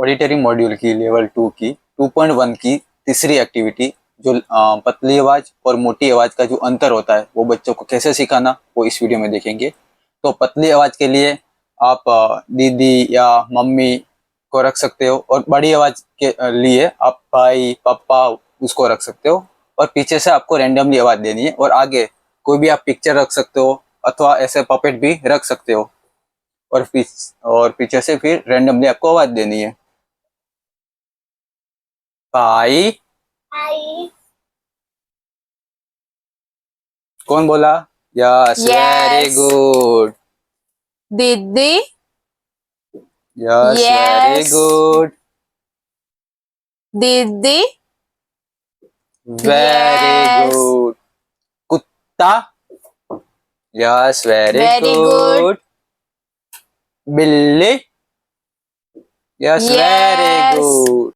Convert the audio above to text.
Auditory module की level 2 की 2.1 की तीसरी एक्टिविटी जो पतली आवाज और मोटी आवाज का जो अंतर होता है वो बच्चों को कैसे सिखाना वो इस वीडियो में देखेंगे। तो पतली आवाज के लिए आप दीदी या मम्मी को रख सकते हो और बड़ी आवाज के लिए आप भाई पापा उसको रख सकते हो। और पीछे से आपको रैंडमली आवाज देनी है और आगे कोई भी आप पिक्चर रख सकते हो अथवा ऐसे पपेट भी रख सकते हो और पीछे से फिर रैंडमली आपको आवाज देनी है। भाई। आई। कौन बोला? Yes, very yes. गुड। दीदी। Yes, very yes. गुड। दीदी। Very yes. गुड। कुत्ता। Yes, very very good. Good. बिल्ली। Yes, very yes. गुड।